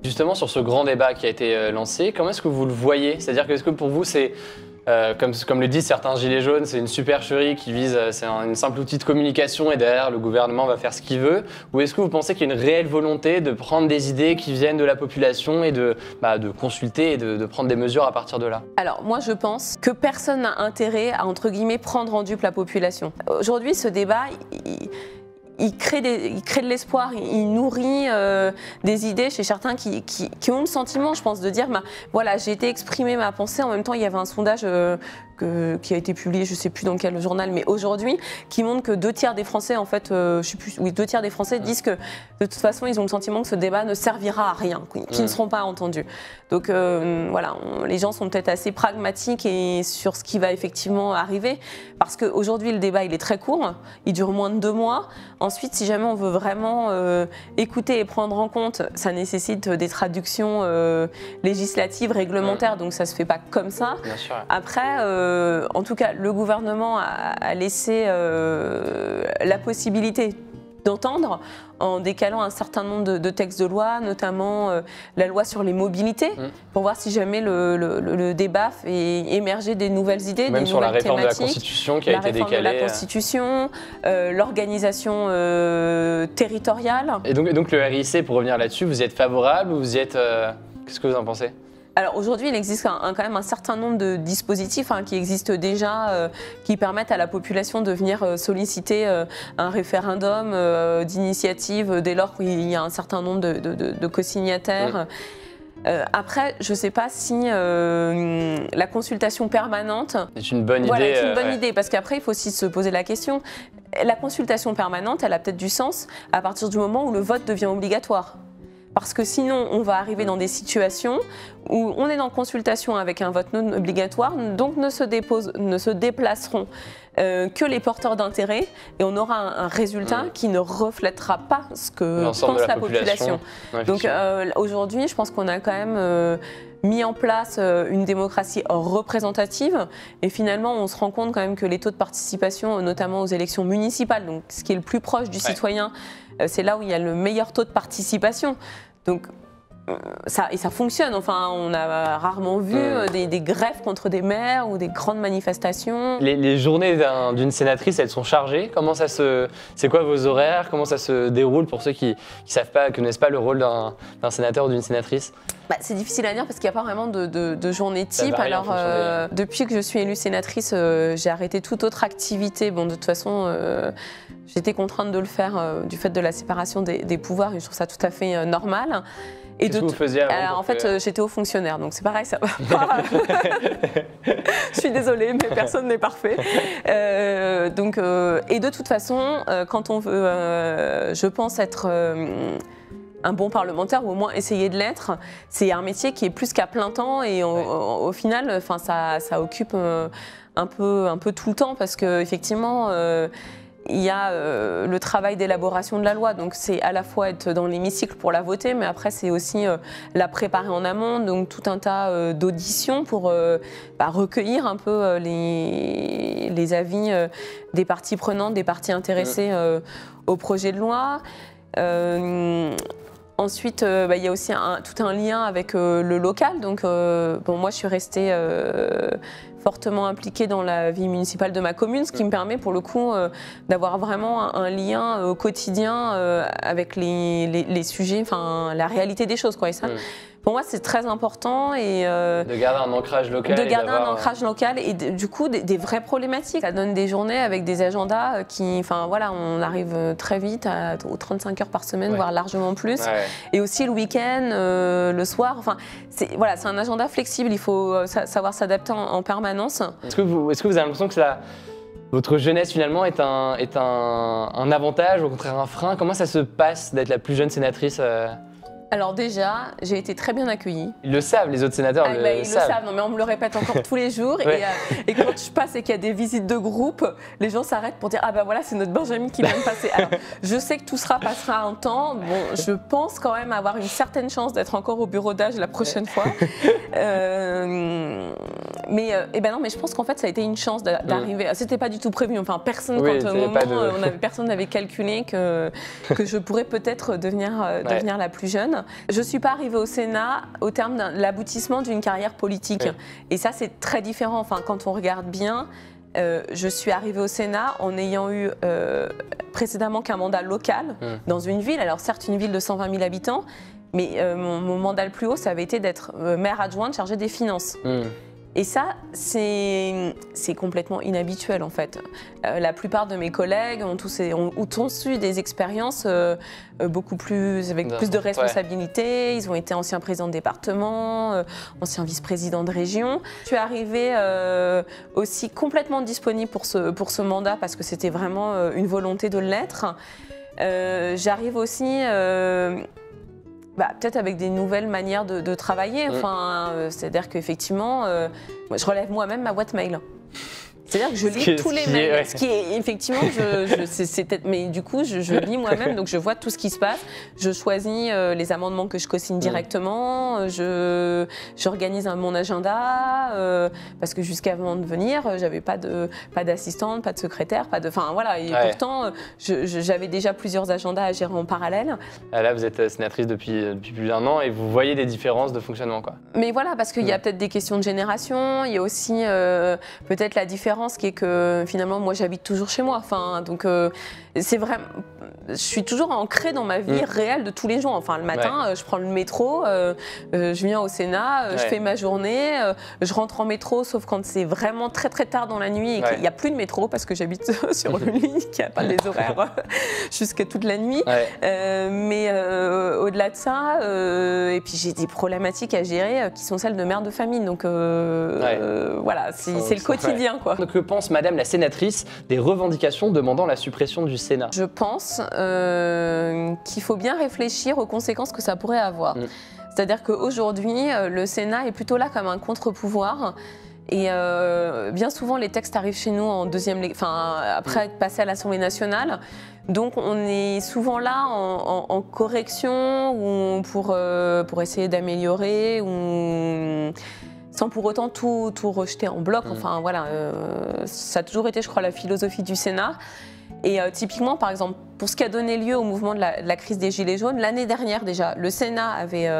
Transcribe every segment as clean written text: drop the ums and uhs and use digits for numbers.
Justement, sur ce grand débat qui a été lancé, comment est-ce que vous le voyez? C'est-à-dire que est-ce que pour vous, c'est, comme le disent certains gilets jaunes, c'est une supercherie qui vise, c'est un simple outil de communication et derrière, le gouvernement va faire ce qu'il veut? Ou est-ce que vous pensez qu'il y a une réelle volonté de prendre des idées qui viennent de la population et de consulter et de prendre des mesures à partir de là? Alors, moi, je pense que personne n'a intérêt à, entre guillemets, prendre en dupe la population. Aujourd'hui, ce débat, il crée de l'espoir, il nourrit des idées chez certains qui ont le sentiment, je pense, de dire voilà, j'ai été exprimer ma pensée. En même temps, il y avait un sondage qui a été publié, je ne sais plus dans quel journal, mais aujourd'hui, qui montre que 2/3 des Français, en fait, 2/3 des Français disent que de toute façon, ils ont le sentiment que ce débat ne servira à rien, qu'ils ne seront pas entendus. Donc voilà, les gens sont peut-être assez pragmatiques et sur ce qui va effectivement arriver, parce qu'aujourd'hui, le débat, il est très court, il dure moins de 2 mois. Ensuite, si jamais on veut vraiment écouter et prendre en compte, ça nécessite des traductions législatives, réglementaires, donc ça ne se fait pas comme ça. Bien sûr. Après, en tout cas, le gouvernement a laissé la possibilité d'entendre en décalant un certain nombre de textes de loi, notamment la loi sur les mobilités, pour voir si jamais le débat fait émerger des nouvelles idées, même des sur la nouvelles réforme de la thématiques. Constitution qui a été décalée. La Constitution, l'organisation territoriale. Et donc le RIC, pour revenir là-dessus, vous y êtes favorable ou vous y êtes... Qu'est-ce que vous en pensez? Alors aujourd'hui, il existe quand même un certain nombre de dispositifs qui existent déjà, qui permettent à la population de venir solliciter un référendum d'initiative dès lors qu'il y a un certain nombre de co-signataires. Après, je ne sais pas si la consultation permanente est une bonne idée. Voilà, c'est une bonne idée, parce qu'après, il faut aussi se poser la question. La consultation permanente, elle a peut-être du sens à partir du moment où le vote devient obligatoire. Parce que sinon, on va arriver dans des situations où on est en consultation avec un vote non obligatoire, donc ne se déplaceront que les porteurs d'intérêt et on aura un résultat qui ne reflètera pas ce que pense la population. Ouais, donc aujourd'hui, je pense qu'on a quand même mis en place une démocratie représentative et finalement on se rend compte quand même que les taux de participation, notamment aux élections municipales, donc ce qui est le plus proche du citoyen, c'est là où il y a le meilleur taux de participation. Donc ça fonctionne, enfin on a rarement vu des grèves contre des maires ou des grandes manifestations. Les journées d'une sénatrice, elles sont chargées. C'est quoi vos horaires? Comment ça se déroule pour ceux qui savent pas, connaissent pas le rôle d'un sénateur ou d'une sénatrice? C'est difficile à dire parce qu'il n'y a pas vraiment de journée type. Alors depuis que je suis élue sénatrice, j'ai arrêté toute autre activité. Bon, de toute façon, j'étais contrainte de le faire du fait de la séparation des pouvoirs et je trouve ça tout à fait normal. Qu'est-ce que vous faisiez avant? En fait, j'étais haut fonctionnaire, donc c'est pareil, ça va pas. Je suis désolée, mais personne n'est parfait. Et de toute façon, quand on veut, je pense, être un bon parlementaire, ou au moins essayer de l'être, c'est un métier qui est plus qu'à plein temps et au final, ça occupe un peu tout le temps parce qu'effectivement, il y a le travail d'élaboration de la loi, donc c'est à la fois être dans l'hémicycle pour la voter, mais après c'est aussi la préparer en amont, donc tout un tas d'auditions pour recueillir un peu les avis des parties prenantes, des parties intéressées au projet de loi. Ensuite, il y a aussi tout un lien avec le local. Donc, moi, je suis restée fortement impliquée dans la vie municipale de ma commune, ce qui me permet, pour le coup, d'avoir vraiment un lien au quotidien avec les sujets, enfin, la réalité des choses, quoi. Et ça, pour moi, c'est très important. Et, de garder un ancrage local. De garder un ancrage local et du coup, des vraies problématiques. Ça donne des journées avec des agendas qui, enfin voilà, on arrive très vite aux 35 heures par semaine, voire largement plus. Et aussi le week-end, le soir. Enfin, c'est un agenda flexible. Il faut savoir s'adapter en permanence. Est-ce que vous avez l'impression que votre jeunesse finalement est un avantage, ou au contraire un frein? Comment ça se passe d'être la plus jeune sénatrice? Alors déjà, j'ai été très bien accueillie. Ils le savent, les autres sénateurs ils le savent, non mais on me le répète encore tous les jours. Et quand je passe et qu'il y a des visites de groupe, les gens s'arrêtent pour dire « Ah ben voilà, c'est notre Benjamin qui vient de passer ». Alors, je sais que tout passera un temps. Bon, je pense quand même avoir une certaine chance d'être encore au bureau d'âge la prochaine fois. Mais je pense qu'en fait, ça a été une chance d'arriver. C'était pas du tout prévu. Enfin, personne, personne n'avait calculé que je pourrais peut-être devenir la plus jeune. jeune. Je ne suis pas arrivée au Sénat au terme de l'aboutissement d'une carrière politique. Oui. Et ça, c'est très différent. Enfin, quand on regarde bien, je suis arrivée au Sénat en ayant eu précédemment qu'un mandat local dans une ville. Alors certes, une ville de 120 000 habitants, mais mon mandat le plus haut, ça avait été d'être maire adjointe chargée des finances. Et ça, c'est complètement inhabituel en fait. La plupart de mes collègues ont tous eu des expériences beaucoup plus, avec plus de responsabilités. Ils ont été anciens présidents de département, anciens vice-présidents de région. Je suis arrivée aussi complètement disponible pour ce mandat parce que c'était vraiment une volonté de l'être. J'arrive aussi... peut-être avec des nouvelles manières de travailler. Enfin, c'est-à-dire qu'effectivement, je relève moi-même ma boîte mail. C'est-à-dire que je lis tous les mails. Ce qui est effectivement, mais du coup, je lis moi-même, donc je vois tout ce qui se passe. Je choisis les amendements que je co-signe directement. J'organise mon agenda parce que jusqu'avant de venir, j'avais pas d'assistante, pas de secrétaire, enfin voilà. Et pourtant, j'avais déjà plusieurs agendas à gérer en parallèle. Là, vous êtes sénatrice depuis plus d'1 an et vous voyez des différences de fonctionnement, quoi. Mais voilà, parce qu'il y a peut-être des questions de génération. Il y a aussi peut-être la différence qui est que finalement moi j'habite toujours chez moi, enfin donc c'est vrai, je suis toujours ancrée dans ma vie réelle de tous les jours. Enfin le matin je prends le métro, je viens au Sénat, je fais ma journée, je rentre en métro sauf quand c'est vraiment très très tard dans la nuit et qu'il n'y a plus de métro parce que j'habite sur une ligne qui n'a pas les horaires jusqu'à toute la nuit. Mais au-delà de ça, et puis j'ai des problématiques à gérer qui sont celles de mère de famille, donc voilà, c'est le quotidien quoi. Que pense Madame la sénatrice des revendications demandant la suppression du Sénat? Je pense qu'il faut bien réfléchir aux conséquences que ça pourrait avoir. C'est-à-dire qu'aujourd'hui, le Sénat est plutôt là comme un contre-pouvoir. Et bien souvent, les textes arrivent chez nous en après être passés à l'Assemblée nationale. Donc, on est souvent là en correction ou pour essayer d'améliorer ou sans pour autant tout rejeter en bloc. Enfin voilà, ça a toujours été, je crois, la philosophie du Sénat. Et typiquement, par exemple, pour ce qui a donné lieu au mouvement de la crise des Gilets jaunes, l'année dernière déjà, le Sénat avait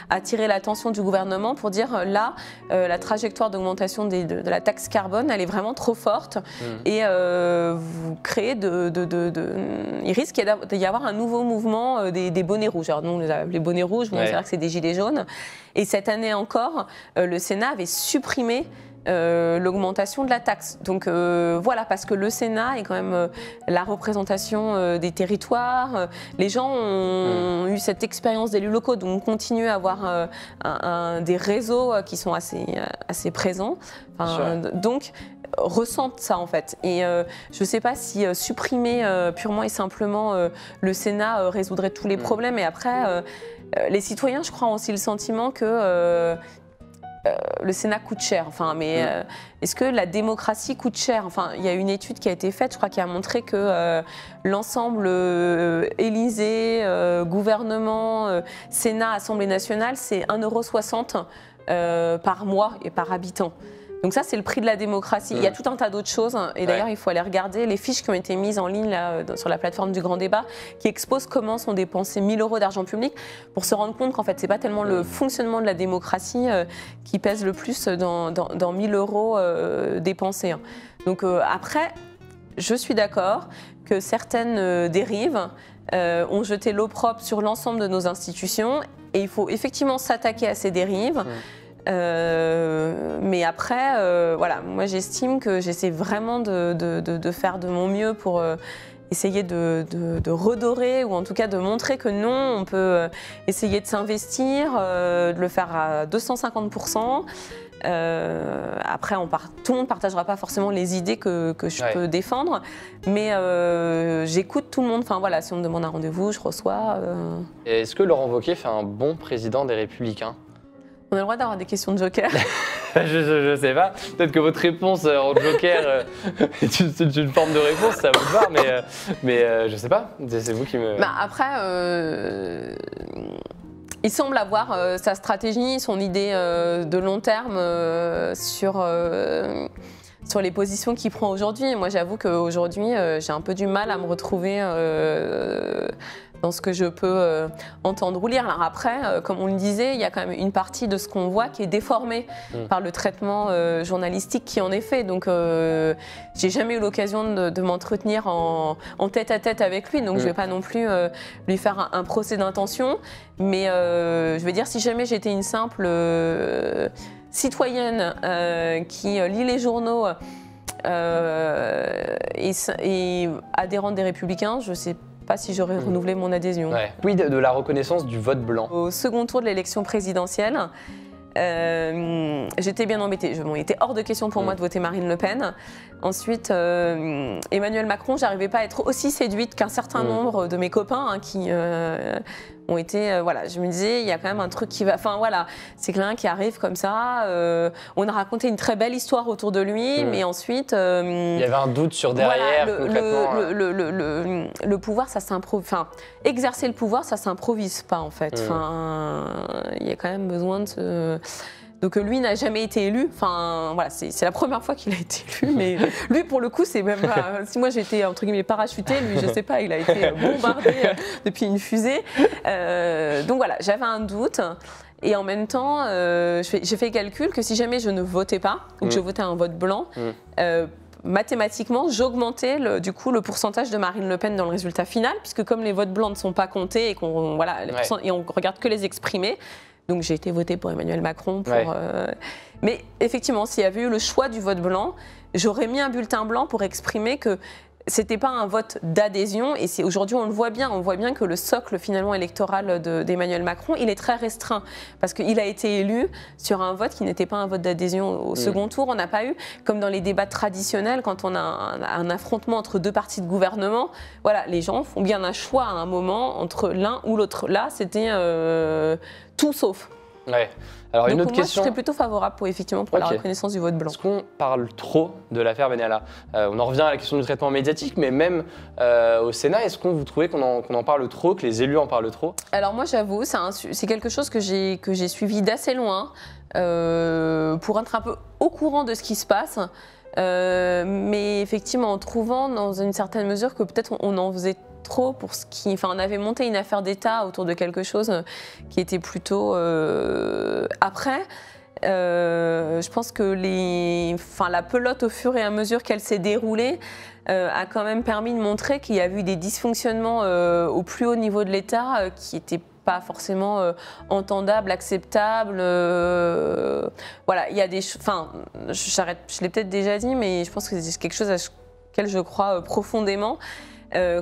attiré l'attention du gouvernement pour dire là, la trajectoire d'augmentation de la taxe carbone, elle est vraiment trop forte et vous créez il risque d'y avoir un nouveau mouvement des bonnets rouges. Alors nous, on les a appelés bonnets rouges, mais on sait que c'est des Gilets jaunes. Et cette année encore, le Sénat avait supprimé l'augmentation de la taxe. Donc voilà, parce que le Sénat est quand même la représentation des territoires. Les gens ont eu cette expérience d'élus locaux, donc on continue à avoir des réseaux qui sont assez présents. Donc ressentent ça en fait. Et je ne sais pas si supprimer purement et simplement le Sénat résoudrait tous les problèmes. Et après, les citoyens, je crois, ont aussi le sentiment que le Sénat coûte cher. Enfin, mais est-ce que la démocratie coûte cher? Enfin, il y a une étude qui a été faite, je crois, qui a montré que l'ensemble Élysée, gouvernement, Sénat, Assemblée nationale, c'est 1,60 € par mois et par habitant. Donc ça, c'est le prix de la démocratie. Il y a tout un tas d'autres choses. Et d'ailleurs, il faut aller regarder les fiches qui ont été mises en ligne là, sur la plateforme du Grand Débat, qui exposent comment sont dépensés 1 000 € d'argent public, pour se rendre compte qu'en fait, c'est pas tellement le fonctionnement de la démocratie qui pèse le plus dans 1 000 € dépensés. Donc après, je suis d'accord que certaines dérives ont jeté l'opprobre sur l'ensemble de nos institutions. Et il faut effectivement s'attaquer à ces dérives. Mais après, voilà, moi j'estime que j'essaie vraiment de faire de mon mieux pour essayer de redorer ou en tout cas de montrer que non, on peut essayer de s'investir, de le faire à 250%. Après, tout le monde ne partagera pas forcément les idées que je peux défendre, mais j'écoute tout le monde. Enfin voilà, si on me demande un rendez-vous, je reçois. Est-ce que Laurent Wauquiez fait un bon président des Républicains? On a le droit d'avoir des questions de joker. Je sais pas. Peut-être que votre réponse en joker est une forme de réponse, ça va vous voir, mais je sais pas. C'est vous qui me. Après, il semble avoir sa stratégie, son idée de long terme sur les positions qu'il prend aujourd'hui. Moi, j'avoue qu'aujourd'hui, j'ai un peu du mal à me retrouver dans ce que je peux entendre ou lire. Alors après, comme on le disait, il y a quand même une partie de ce qu'on voit qui est déformée par le traitement journalistique qui en est fait. Donc j'ai jamais eu l'occasion de m'entretenir en tête-à-tête avec lui, donc je vais pas non plus lui faire un procès d'intention. Mais je veux dire, si jamais j'étais une simple citoyenne qui lit les journaux et adhérente des Républicains, je ne sais pas si j'aurais renouvelé mon adhésion. Ouais. Oui, de la reconnaissance du vote blanc. Au second tour de l'élection présidentielle, j'étais bien embêtée. Il était hors de question pour moi de voter Marine Le Pen. Ensuite, Emmanuel Macron, j'arrivais pas à être aussi séduite qu'un certain nombre de mes copains qui ont été... voilà, je me disais, il y a quand même un truc qui va... Enfin voilà, c'est quelqu'un qui arrive comme ça. On a raconté une très belle histoire autour de lui, mais ensuite... il y avait un doute sur derrière, voilà, concrètement. le pouvoir, ça s'improvise. Enfin, exercer le pouvoir, ça s'improvise pas en fait. Enfin, il y a quand même besoin de se... Donc lui n'a jamais été élu, enfin voilà, c'est la première fois qu'il a été élu, mais lui pour le coup c'est même pas, si moi j'étais entre guillemets parachutée, lui je sais pas, il a été bombardé depuis une fusée, donc voilà, j'avais un doute. Et en même temps, j'ai fait le calcul que si jamais je ne votais pas, ou que je votais un vote blanc, mathématiquement, j'augmentais du coup le pourcentage de Marine Le Pen dans le résultat final, puisque comme les votes blancs ne sont pas comptés et qu'on voilà, et on regarde que les exprimés. Donc j'ai été votée pour Emmanuel Macron. Mais effectivement, s'il y avait eu le choix du vote blanc, j'aurais mis un bulletin blanc pour exprimer que c'était pas un vote d'adhésion. Et aujourd'hui, on le voit bien. On voit bien que le socle finalement électoral d'Emmanuel Macron, il est très restreint parce qu'il a été élu sur un vote qui n'était pas un vote d'adhésion au second tour. On n'a pas eu, comme dans les débats traditionnels, quand on a un affrontement entre deux partis de gouvernement, voilà, les gens font bien un choix à un moment entre l'un ou l'autre. Là, c'était tout sauf. Ouais. Alors, une autre question. Je serais plutôt favorable pour la reconnaissance du vote blanc. Est-ce qu'on parle trop de l'affaire Benalla? On en revient à la question du traitement médiatique, mais même au Sénat, est-ce que vous trouvez qu'on en parle trop, que les élus en parlent trop? Alors moi j'avoue, c'est quelque chose que j'ai suivi d'assez loin pour être un peu au courant de ce qui se passe. Mais effectivement, en trouvant dans une certaine mesure que peut-être on en faisait trop pour ce qui... Enfin, on avait monté une affaire d'État autour de quelque chose qui était plutôt après. Je pense que la pelote, au fur et à mesure qu'elle s'est déroulée, a quand même permis de montrer qu'il y a eu des dysfonctionnements au plus haut niveau de l'État qui étaient pas forcément entendable, acceptable. Voilà, il y a des... Enfin, je l'ai peut-être déjà dit, mais je pense que c'est quelque chose à laquelle je crois profondément.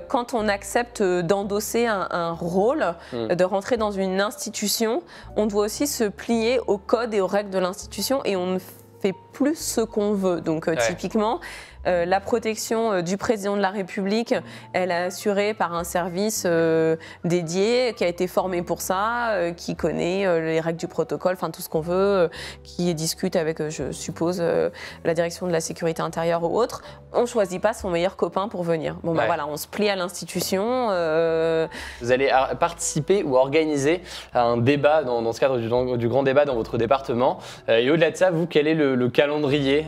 Quand on accepte d'endosser un rôle, de rentrer dans une institution, on doit aussi se plier aux codes et aux règles de l'institution et on ne fait plus ce qu'on veut. Donc typiquement, la protection du président de la République, elle est assurée par un service dédié qui a été formé pour ça, qui connaît les règles du protocole, enfin tout ce qu'on veut, qui discute avec, je suppose, la direction de la sécurité intérieure ou autre. On ne choisit pas son meilleur copain pour venir. Bon, ben voilà, on se plie à l'institution. Vous allez participer ou organiser un débat dans ce cadre du grand débat dans votre département. Et au-delà de ça, vous, quel est le calendrier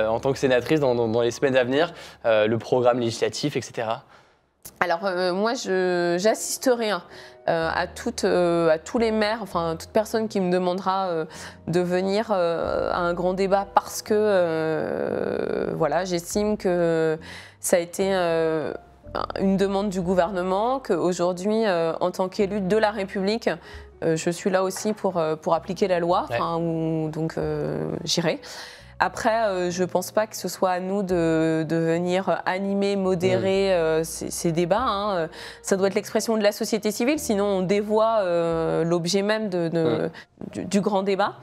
en tant que sénatrice dans les semaines à venir, le programme législatif, etc. Alors moi, j'assisterai à tous les maires, enfin toute personne qui me demandera de venir à un grand débat parce que voilà, j'estime que ça a été une demande du gouvernement, qu'aujourd'hui, en tant qu'élu de la République, je suis là aussi pour appliquer la loi, donc j'irai. Après, je ne pense pas que ce soit à nous de venir animer, modérer ces débats. Hein. Ça doit être l'expression de la société civile, sinon on dévoie l'objet même du grand débat.